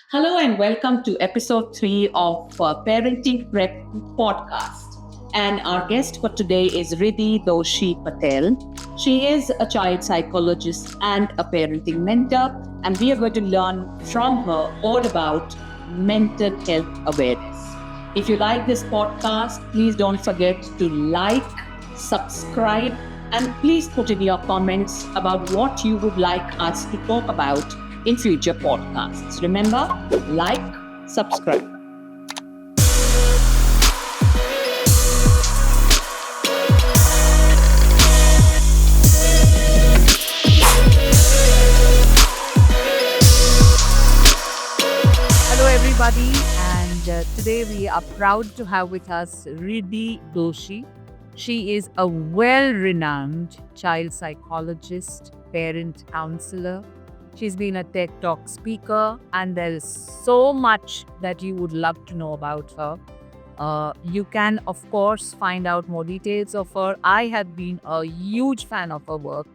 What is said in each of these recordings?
Hello and welcome to episode 3 of Parenting Prep podcast. And our guest for today is Riddhi Doshi Patel. She is a child psychologist and a parenting mentor, and we are going to learn from her all about mental health awareness. If you like this podcast, please don't forget to like, subscribe, and please put in your comments about what you would like us to talk about in future podcasts. Remember, like, subscribe. Hello, everybody, and today we are proud to have with us Riddhi Doshi. She is a well renowned child psychologist, parent counselor. She's been a TED Talk speaker, and there is so much that you would love to know about her. You can, of course, find out more details of her. I have been a huge fan of her work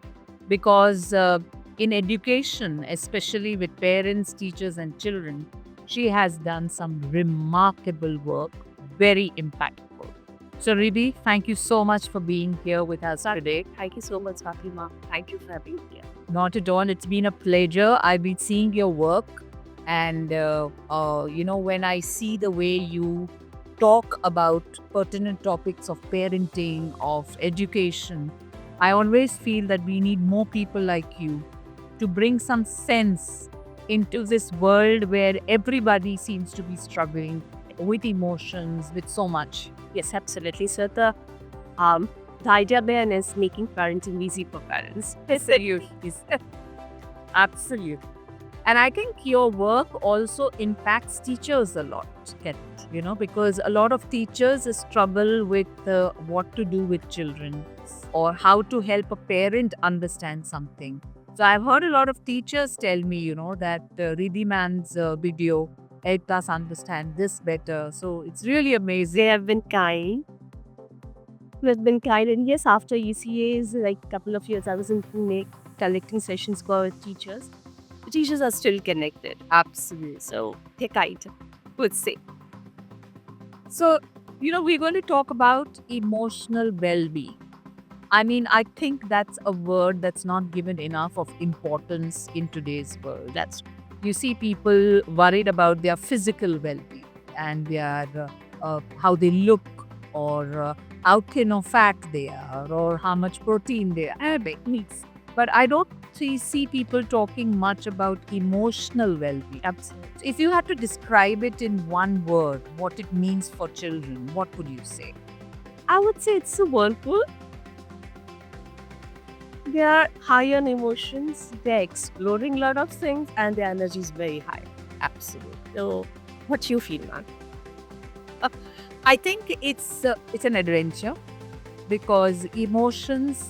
because in education, especially with parents, teachers, and children, she has done some remarkable work, very impactful. So, Riddhi, thank you so much for being here with us today. Thank you so much, Fatima. Thank you for having me here. Not at all. It's been a pleasure. I've been seeing your work, and when I see the way you talk about pertinent topics of parenting, of education, I always feel that we need more people like you to bring some sense into this world where everybody seems to be struggling with emotions, with so much. Yes, absolutely. So the idea behind is making parenting easy for parents. Absolutely. Absolutely. And I think your work also impacts teachers a lot, because a lot of teachers struggle with what to do with children or how to help a parent understand something. So I've heard a lot of teachers tell me, that Riddhi Man's video helped us understand this better. So it's really amazing. They have been kind. They've been kind. And yes, after ECAs, like a couple of years, I was in Pune collecting sessions for teachers. The teachers are still connected. Absolutely. So they're kind, would say. So, we're going to talk about emotional well-being. I mean, I think that's a word that's not given enough of importance in today's world. You see people worried about their physical well-being and their how they look, or how thin or fat they are, or how much protein they are. Needs. But I don't see people talking much about emotional well-being. Absolutely. If you had to describe it in one word, what it means for children, what would you say? I would say it's a whirlpool. They are high on emotions, they're exploring a lot of things, and their energy is very high. Absolutely. So, what you feel, man? I think it's an adventure, because emotions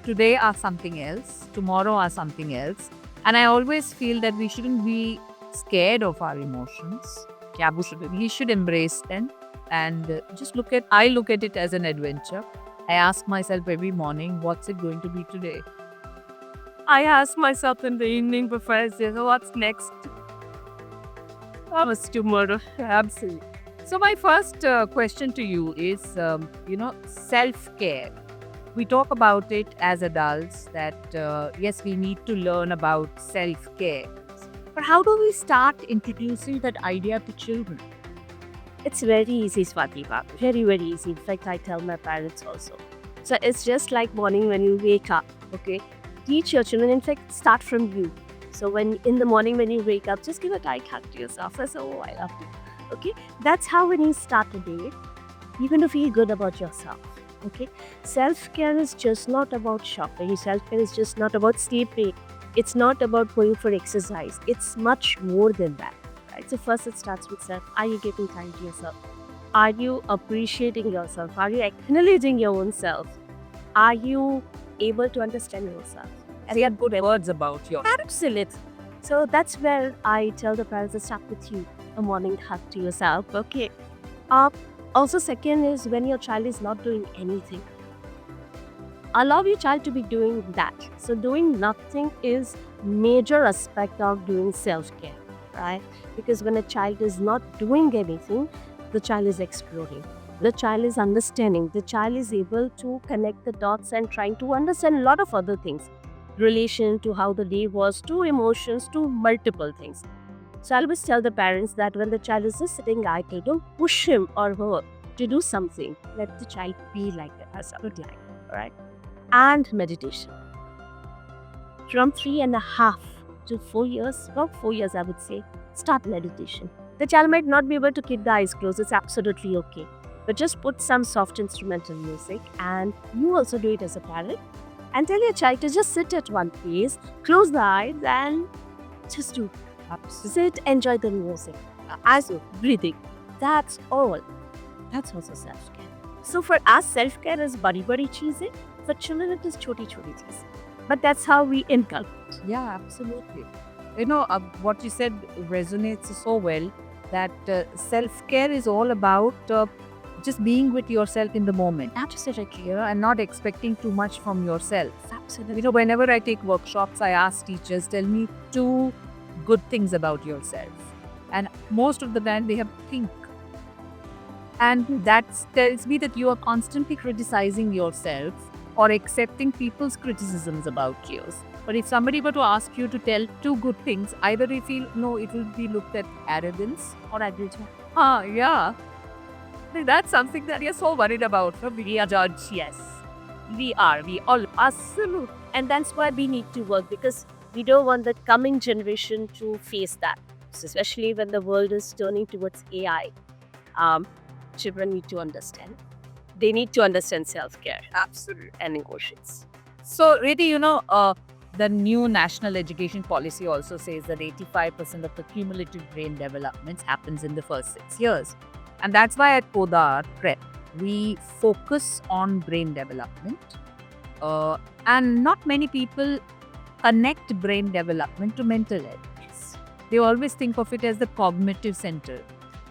today are something else, tomorrow are something else, and I always feel that we shouldn't be scared of our emotions. We should embrace them, and I look at it as an adventure. I ask myself every morning, what's it going to be today? I ask myself in the evening before I say, so what's next? What's tomorrow? Absolutely. So my first question to you is, self-care. We talk about it as adults that, yes, we need to learn about self-care. But how do we start introducing that idea to children? It's very easy, Swatika. Very, very easy. In fact, I tell my parents also. So it's just like morning when you wake up, okay? Teach your children, in fact, start from you. So when in the morning when you wake up, just give a tight hug to yourself. I say, oh, I love you. Okay? That's how when you start the day, you're going to feel good about yourself. Okay? Self-care is just not about shopping. Self-care is just not about sleeping. It's not about going for exercise. It's much more than that. Right? So first it starts with self. Are you giving time to yourself? Are you appreciating yourself? Are you acknowledging your own self? Are you able to understand yourself? And get good words about yourself. Absolutely. So that's where I tell the parents to start with you. A morning hug to yourself. Okay. Also, second is when your child is not doing anything. Allow your child to be doing that. So doing nothing is major aspect of doing self-care. right? Because when a child is not doing anything, the child is exploring. The child is understanding. The child is able to connect the dots and trying to understand a lot of other things, relation to how the day was, to emotions, to multiple things. So I always tell the parents that when the child is just sitting idle, don't push him or her to do something. Let the child be like that, as I would like, right? And meditation. From 3.5 to 4 years, about 4 years, I would say, start meditation. The child might not be able to keep the eyes closed, it's absolutely okay. But just put some soft instrumental music, and you also do it as a parent. And tell your child to just sit at one place, close the eyes, and just do. Sit, enjoy the music, as you're breathing. That's all. That's also self care. So for us, self care is badi cheeze. For children, it is choti cheeze. But that's how we inculcate. Yeah, absolutely. You know, what you said resonates so well, that self-care is all about just being with yourself in the moment. Absolutely. You know, and not expecting too much from yourself. Absolutely. You know, whenever I take workshops, I ask teachers, tell me 2 good things about yourself. And most of the time they have think. And that tells me that you are constantly criticizing yourself or accepting people's criticisms about you. But if somebody were to ask you to tell 2 good things, either you feel, no, it will be looked at arrogance or adultery. Yeah. That's something that you're so worried about. We are judged, yes. We all absolute. And that's why we need to work, because we don't want the coming generation to face that. So especially when the world is turning towards AI. Children need to understand. They need to understand self-care. Absolutely. And emotions. So, really, you know, the new national education policy also says that 85% of the cumulative brain development happens in the first 6 years. And that's why at Podar Prep, we focus on brain development. And not many people connect brain development to mental health. Yes. They always think of it as the cognitive center.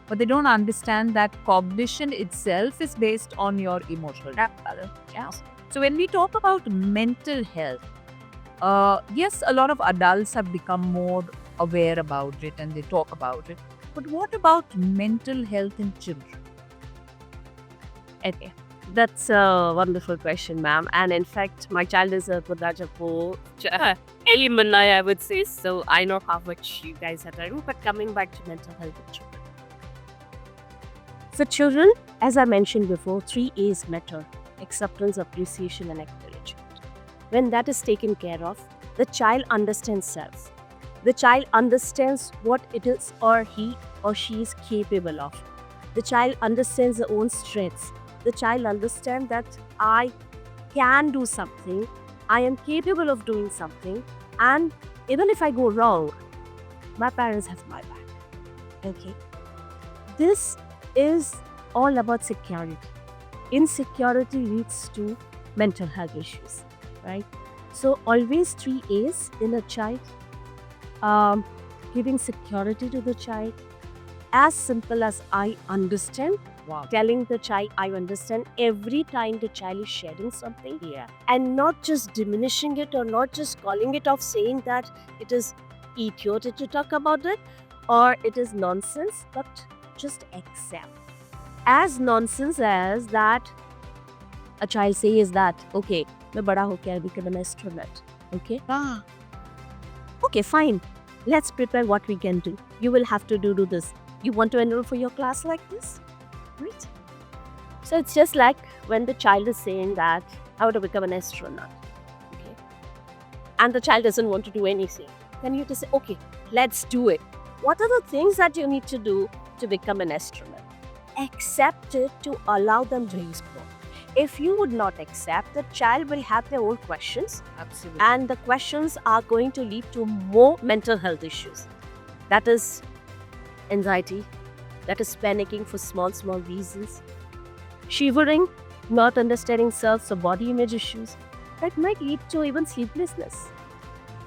But they don't understand that cognition itself is based on your emotional balance. Yeah. So when we talk about mental health, yes, a lot of adults have become more aware about it and they talk about it. But what about mental health in children? Okay. That's a wonderful question, ma'am. And in fact, my child is a Pudajapo alumni, I would say. So I know how much you guys are doing. But coming back to mental health in children. For children, as I mentioned before, 3 A's matter: acceptance, appreciation, and encouragement. When that is taken care of, the child understands self. The child understands what it is or he or she is capable of. The child understands their own strengths. The child understands that I can do something, I am capable of doing something, and even if I go wrong, my parents have my back. Okay. This is all about security. Insecurity leads to mental health issues, right? So always 3 A's in a child. Giving security to the child, as simple as I understand. Wow. Telling the child I understand every time the child is sharing something. Yeah. And not just diminishing it or not just calling it off, saying that it is idiotic to talk about it or it is nonsense, but just accept. As nonsense as that a child says that, okay, मैं बड़ा होके I'll become an astronaut. Okay? Okay, fine. Let's prepare what we can do. You will have to do this. You want to enroll for your class like this? Right? So it's just like when the child is saying that, how to become an astronaut. Okay? And the child doesn't want to do anything. Then you just say, okay, let's do it. What are the things that you need to do to become an astronaut? Accept it to allow them to explore. If you would not accept, the child will have their own questions. Absolutely. And the questions are going to lead to more mental health issues. That is anxiety, that is panicking for small reasons, shivering, not understanding self or body image issues. That might lead to even sleeplessness.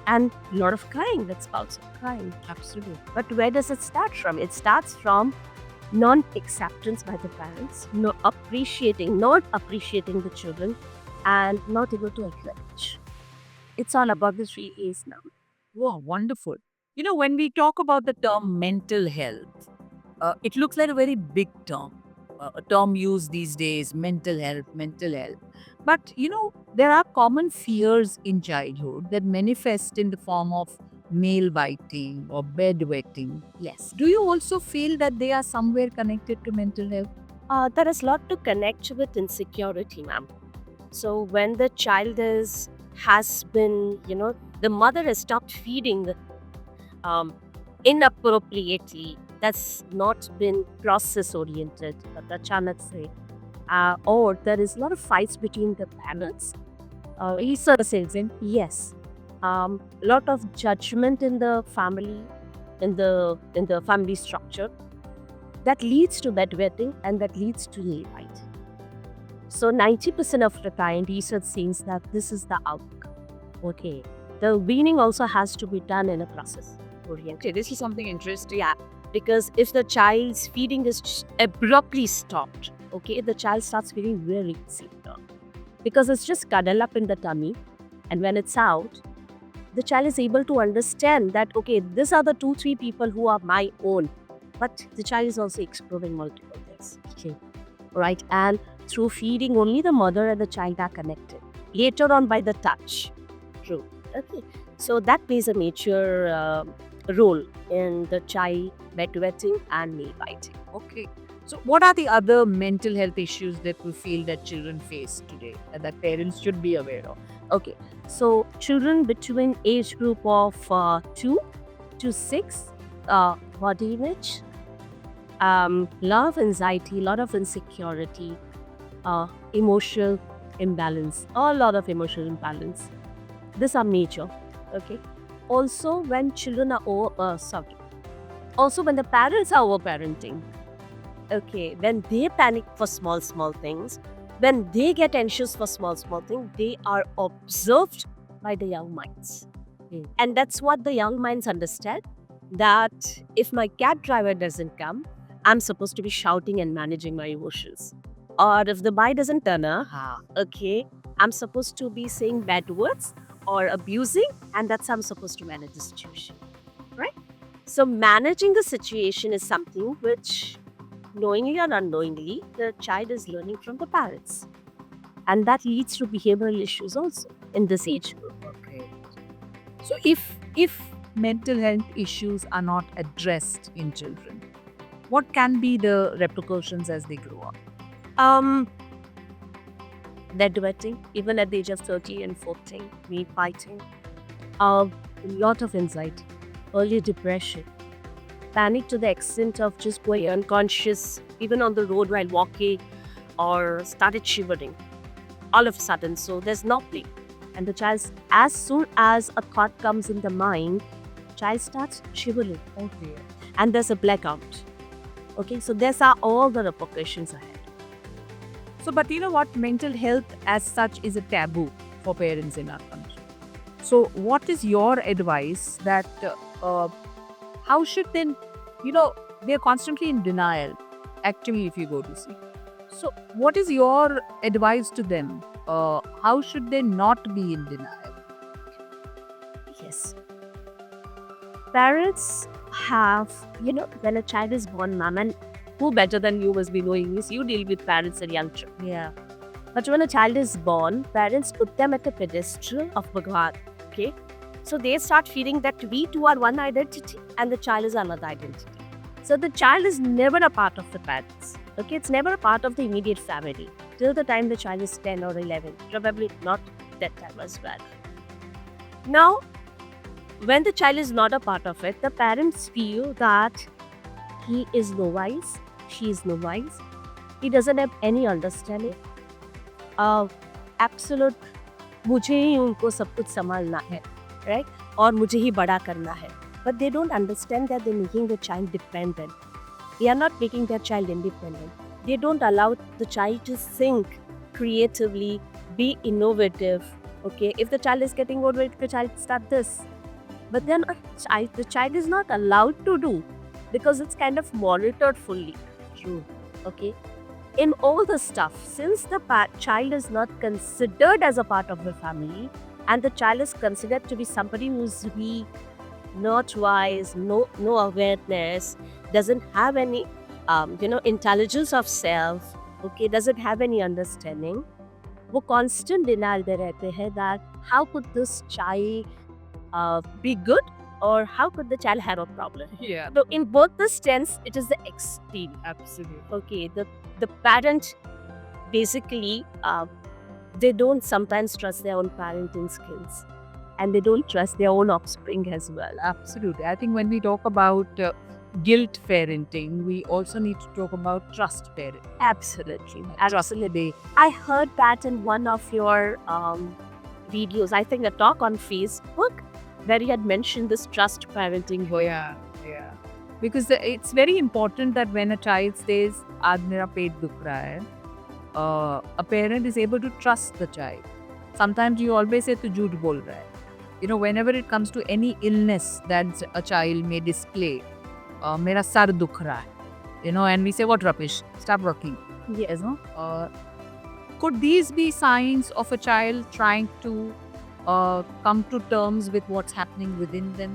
And a lot of crying, that's also crying. Absolutely. But where does it start from? It starts from non-acceptance by the parents, not appreciating the children, and not able to acknowledge. It's all about the 3 A's now. Wow, wonderful. When we talk about the term mental health, it looks like a very big term, a term used these days, mental health, mental health. But, there are common fears in childhood that manifest in the form of nail biting or bedwetting. Yes. Do you also feel that they are somewhere connected to mental health? There is a lot to connect with insecurity, ma'am. So when the child has been, the mother has stopped feeding um, inappropriately. That's not been process oriented, but Achanat say. Or there is a lot of fights between the parents. Research says in yes, a lot of judgment in the family, in the family structure, that leads to bedwetting and that leads to nail bite. So 90% of the time, research says that this is the outcome. Okay, the weaning also has to be done in a process oriented. Okay, this is something interesting. Yeah, because if the child's feeding is abruptly stopped, okay, the child starts feeling very insecure because it's just cuddled up in the tummy, and when it's out, the child is able to understand that okay, these are the 2-3 people who are my own, but the child is also exploring multiple things. Okay, right, and through feeding, only the mother and the child are connected. Later on, by the touch. True. Okay, so that plays a major role in the child bedwetting and nail biting. Okay. So, what are the other mental health issues that we feel that children face today and that parents should be aware of? Okay, so children between age group of 2 to 6, body image, lot of anxiety, lot of insecurity, emotional imbalance, a lot of emotional imbalance. These are major. Okay. Also, when children are also when the parents are overparenting. Okay, when they panic for small things, when they get anxious for small things, they are observed by the young minds. And that's what the young minds understand, that if my cab driver doesn't come, I'm supposed to be shouting and managing my emotions. Or if the boy doesn't turn up, okay, I'm supposed to be saying bad words or abusing, and that's how I'm supposed to manage the situation. Right? So managing the situation is something which, knowingly or unknowingly, the child is learning from the parents. And that leads to behavioral issues also in this age group. Okay. So if mental health issues are not addressed in children, what can be the repercussions as they grow up? Bedwetting, even at the age of 13 and 14, nail biting, a lot of anxiety, early depression, panic to the extent of just going unconscious, even on the road while walking, or started shivering all of a sudden. So there's nothing. And the child, as soon as a thought comes in the mind, child starts shivering. Okay. And there's a blackout. Okay, so these are all the repercussions ahead. So, but you know what? Mental health as such is a taboo for parents in our country. So, what is your advice that how should they, they're constantly in denial, actually, if you go to see. So, what is your advice to them? How should they not be in denial? Yes. Parents have, when a child is born, ma'am, and who better than you must be knowing this? You deal with parents and young children. Yeah. But when a child is born, parents put them at a pedestal of Bhagwan. Okay? So they start feeling that we two are one identity and the child is another identity. So the child is never a part of the parents. Okay? It's never a part of the immediate family till the time the child is 10 or 11. Probably not that time as well. Now, when the child is not a part of it, the parents feel that he is no wise, she is no wise, he doesn't have any understanding. Absolute, मुझे ही उनको सब कुछ संभालना है, right? और मुझे ही बड़ा करना है. But they don't understand that they're making the child dependent. They are not making their child independent. They don't allow the child to think creatively, be innovative. Okay, if the child is getting overweight, the child start this. But then the child is not allowed to do because it's kind of monitored fully. True. Okay. In all the stuff, since the child is not considered as a part of the family and the child is considered to be somebody who's weak, not wise, no awareness, doesn't have any intelligence of self, okay, doesn't have any understanding, वो constant denial में रहते हैं that how could this child be good, or how could the child have a problem. Yeah. So in both the stance, it is the extreme. Absolutely. Okay, the parent basically they don't sometimes trust their own parenting skills, and they don't trust their own offspring as well. Absolutely. I think when we talk about guilt parenting, we also need to talk about trust parenting. Absolutely, Trust absolutely. I heard that in one of your videos. I think a talk on Facebook where you had mentioned this trust parenting. Yeah. Because it's very important that when a child says, "Aaj mera peet dukh raha hai," a parent is able to trust the child. Sometimes you always say, "Tu jhoot bol raha hai." Whenever it comes to any illness that a child may display, "Mera sar dukh raha hai," and we say, "What rubbish? Stop working." Yes. Could these be signs of a child trying to come to terms with what's happening within them?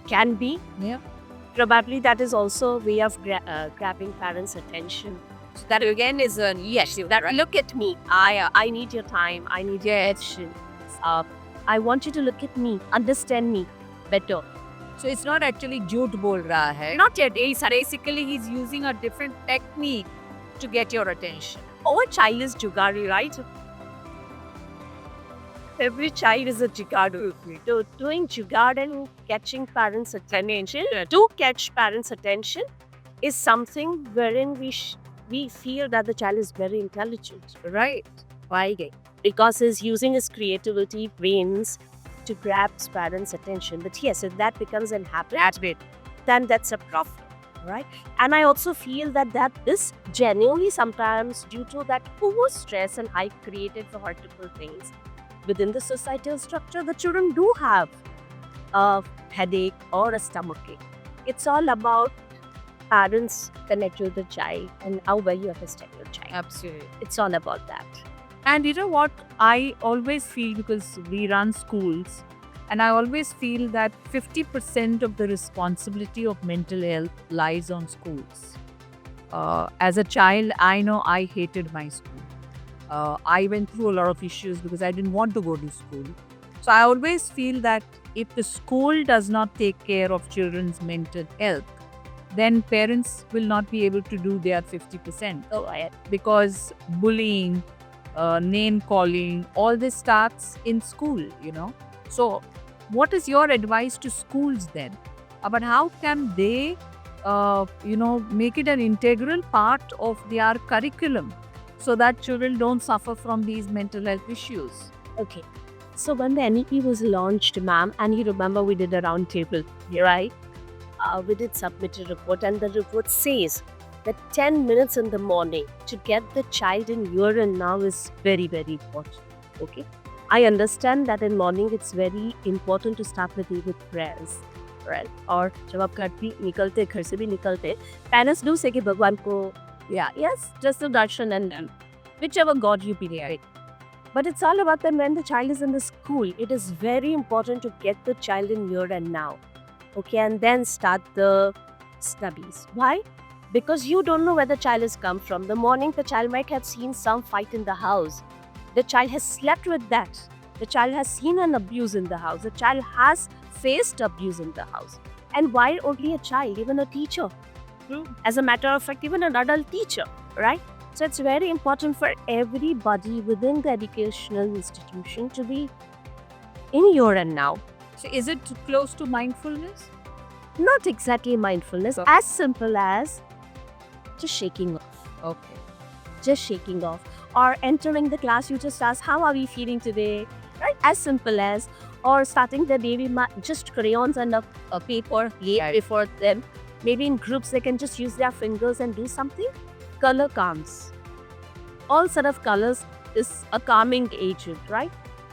Can be. Yeah. Probably that is also a way of grabbing parents' attention. So that again is a yes. That look at me. I need your time. I need your attention. I want you to look at me, understand me better. So it's not actually jhoot bol raha hai. Not yet. Basically, he's using a different technique to get your attention. Oh, a child is jugari, right? Every child is a jugadu. So doing jugad and catching parents' attention, to catch parents' attention, is something wherein we feel that the child is very intelligent, right? Why? Because he's using his creativity, brains, to grab his parents' attention. But yes, if that becomes an habit, then that's a problem, right? And I also feel that is genuinely sometimes due to that over stress and hype created for multiple things. Within the societal structure, the children do have a headache or a stomachache. It's all about parents connect with the child and how well you understand your child. Absolutely. It's all about that. And you know what? I always feel, because we run schools, and I always feel that 50% of the responsibility of mental health lies on schools. As a child, I know I hated my school. I went through a lot of issues because I didn't want to go to school. So I always feel that if the school does not take care of children's mental health, then parents will not be able to do their 50%. Because bullying, name calling, all this starts in school, So what is your advice to schools then about how can they, make it an integral part of their curriculum so that children don't suffer from these mental health issues? Okay. So when the NEP was launched, ma'am, and you remember we did a round table, right? We did submit a report, and the report says that 10 minutes in the morning to get the child in urine now is very, very important. Okay. I understand that in morning it's very important to start the day with prayers. Right? और जब आप घर भी निकलते, घर से भी निकलते, parents do say कि भगवान को, yes, just a darshan and then whichever God you believe. But it's all about then when the child is in the school, it is very important to get the child in urine now. Okay, and then start the studies. Why? Because you don't know where the child has come from. The morning the child might have seen some fight in the house. The child has slept with that. The child has seen an abuse in the house. The child has faced abuse in the house. And why only a child? Even a teacher. As a matter of fact, even an adult teacher, right? So it's very important for everybody within the educational institution to be in urine now. So is it close to mindfulness? Not exactly mindfulness, as simple as just shaking off. Okay. Just shaking off. Or entering the class, you just ask, how are we feeling today? Right? As simple as, or starting the day with just crayons and a paper laid before them. Maybe in groups, they can just use their fingers and do something. Color calms. All sort of colors is a calming agent, right?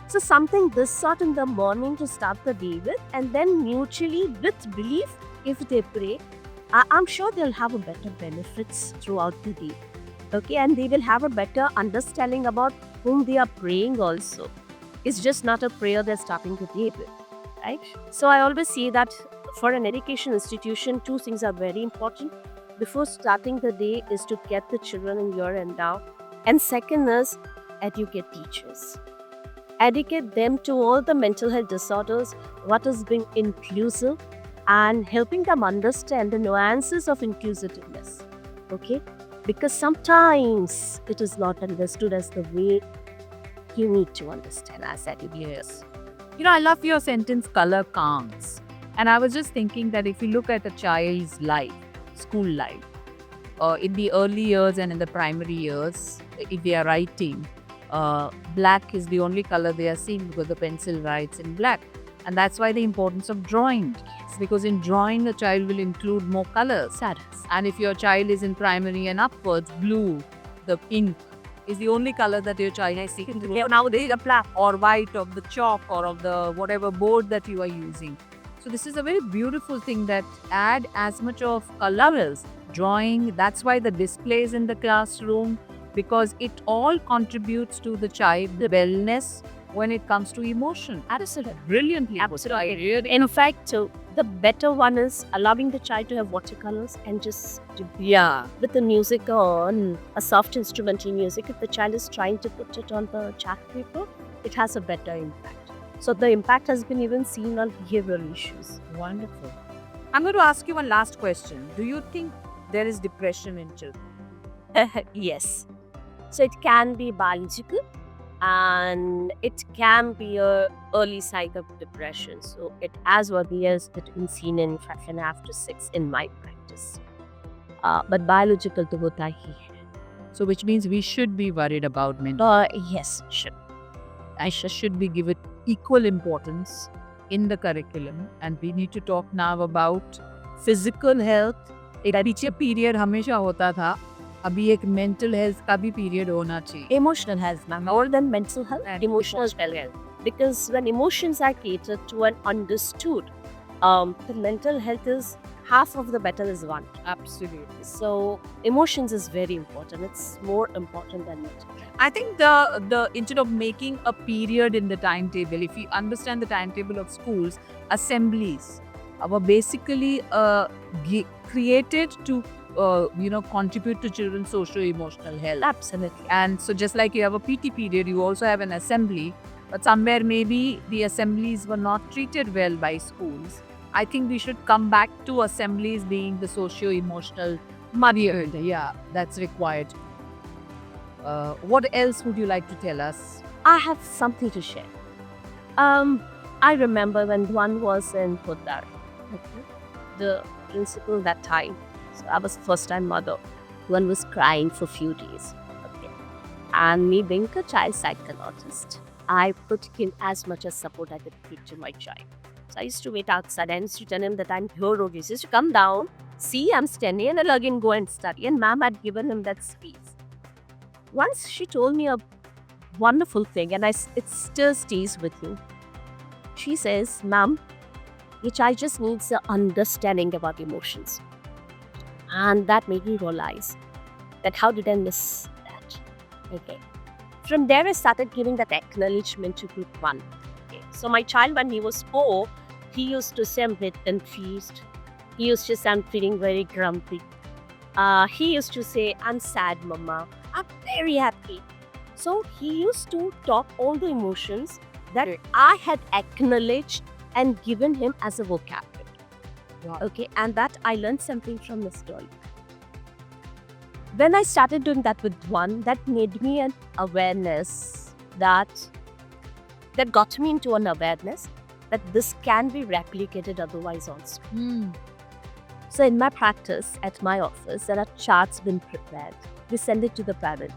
So something this sort in the morning to start the day with, and then mutually with belief, if they pray, I'm sure they'll have a better benefits throughout the day. Okay, and they will have a better understanding about whom they are praying also. It's just not a prayer they're starting the day with. right? So I always say that for an education institution, two things are very important. Before starting the day is to get the children in here and now. And second is educate teachers. Educate them to all the mental health disorders, what is being inclusive, and helping them understand the nuances of inclusiveness. Okay? Because sometimes it is not understood as the way you need to understand as educators. I love your sentence, color counts. And I was just thinking that if you look at a child's life, school life, in the early years and in the primary years, if they are writing, black is the only color they are seeing because the pencil writes in black. And that's why the importance of drawing. Because in drawing, the child will include more colors. And if your child is in primary and upwards, blue, the ink, is the only color that your child is seeing. Nowadays, a black or white of the chalk or of the whatever board that you are using. So this is a very beautiful thing that add as much of colors, drawing. That's why the displays in the classroom, because it all contributes to the child, the wellness when it comes to emotion. Absolutely. Brilliantly. Absolutely. In fact, the better one is allowing the child to have watercolors and just with the music on, a soft instrumental music. If the child is trying to put it on the chart paper, it has a better impact. So the impact has been even seen on behavioral issues. Wonderful. I'm going to ask you one last question. Do you think there is depression in children? Yes. So it can be biological and it can be a early sign of depression. So it as early as it been seen in 5.5 to 6 in my practice. But biological to hota hi hai. So which means we should be worried about mental. Yes, should. Aisha should be given equal importance in the curriculum, and we need to talk now about physical health. एक पीछे period हमेशा होता था, अभी एक mental health का भी period होना चाहिए. Emotional health, ma'am, more than mental health, emotional health. Because when emotions are catered to and understood, the mental health is half of the battle is won. Absolutely. So emotions is very important. It's more important than mental health. I think the instead of making a period in the timetable, if you understand the timetable of schools, assemblies were basically created to contribute to children's socio-emotional health. Absolutely. And so just like you have a PT period, you also have an assembly, but somewhere maybe the assemblies were not treated well by schools. I think we should come back to assemblies being the socio-emotional motherhood. Yeah, that's required. What else would you like to tell us? I have something to share. I remember when one was in Poddar, the principal that time, so I was first time mother, one was crying for few days. Okay. And me being a child psychologist, I put in as much as support I could give to my child. So I used to wait outside and used to tell him that I'm here, he used to come down, see I'm standing, and I'll again go and study. And ma'am had given him that space. Once she told me a wonderful thing, and it still stays with me. She says, ma'am, your child just needs an understanding about emotions. And that made me realize that how did I miss that? Okay. From there, I started giving that acknowledgement to group 1. Okay. So my child, when he was 4, he used to say, I'm a bit confused. He used to say, I'm feeling very grumpy. He used to say, I'm sad, mama. I'm very happy. So he used to talk all the emotions that I had acknowledged and given him as a vocabulary. Wow. Okay, and that I learned something from the story. When I started doing that with one, that made me an awareness that got me into an awareness that this can be replicated otherwise also. So in my practice, at my office, there are charts been prepared. We send it to the parent.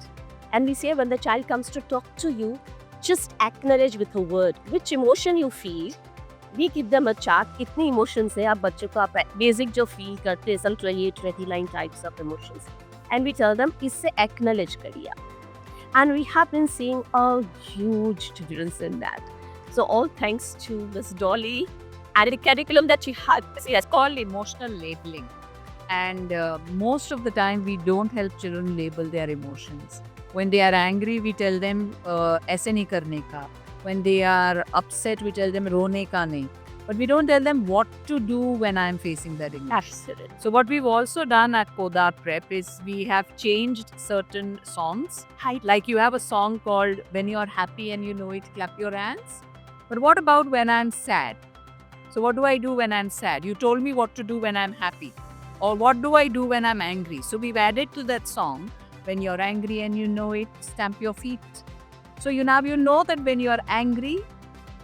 And we say when the child comes to talk to you, just acknowledge with a word which emotion you feel. We give them a chart. कितनी emotions है आप बच्चों को आप basic जो feel करते हैं some 29 types of emotions. And we tell them इससे acknowledge करिए. And we have been seeing a huge difference in that. So all thanks to Miss Dolly and the curriculum that she had. It's called emotional labeling. And most of the time, we don't help children label their emotions. When they are angry, we tell them, ऐसे नहीं करने का. When they are upset, we tell them, रोने का नहीं. but we don't tell them what to do when I'm facing that emotion. Absolutely. So what we've also done at Podar Prep is we have changed certain songs. Like you have a song called When You're Happy and You Know It, Clap Your Hands. But what about when I'm sad? So what do I do when I'm sad? You told me what to do when I'm happy. Or what do I do when I'm angry? So we've added to that song, when you're angry and you know it, stamp your feet. So you know that when you're angry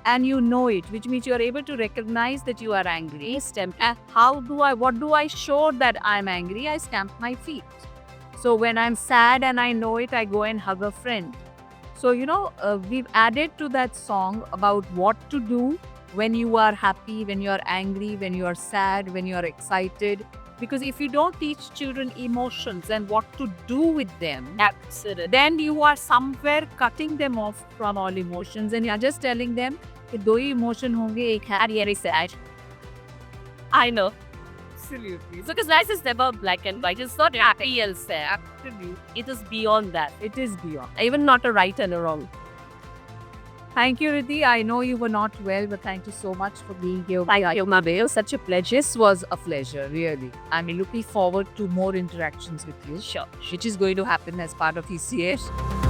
and you know it, which means you're able to recognize that you are angry. Stamp. What do I show that I'm angry? I stamp my feet. So when I'm sad and I know it, I go and hug a friend. So, we've added to that song about what to do when you are happy, when you're angry, when you're sad, when you're excited. Because if you don't teach children emotions and what to do with them, Absolutely. then you are somewhere cutting them off from all emotions and you're just telling them कि दो ही emotion होंगे, एक happy and sad. I know. Absolutely. So, because life is never black and white. It's not happy and sad. Absolutely. It is beyond that. It is beyond. Even not a right and a wrong. Thank you, Riddhi. I know you were not well, but thank you so much for being here. Thank you, Mabe. It was such a pleasure. This was a pleasure, really. I'm looking forward to more interactions with you, Sure. which is going to happen as part of ECH.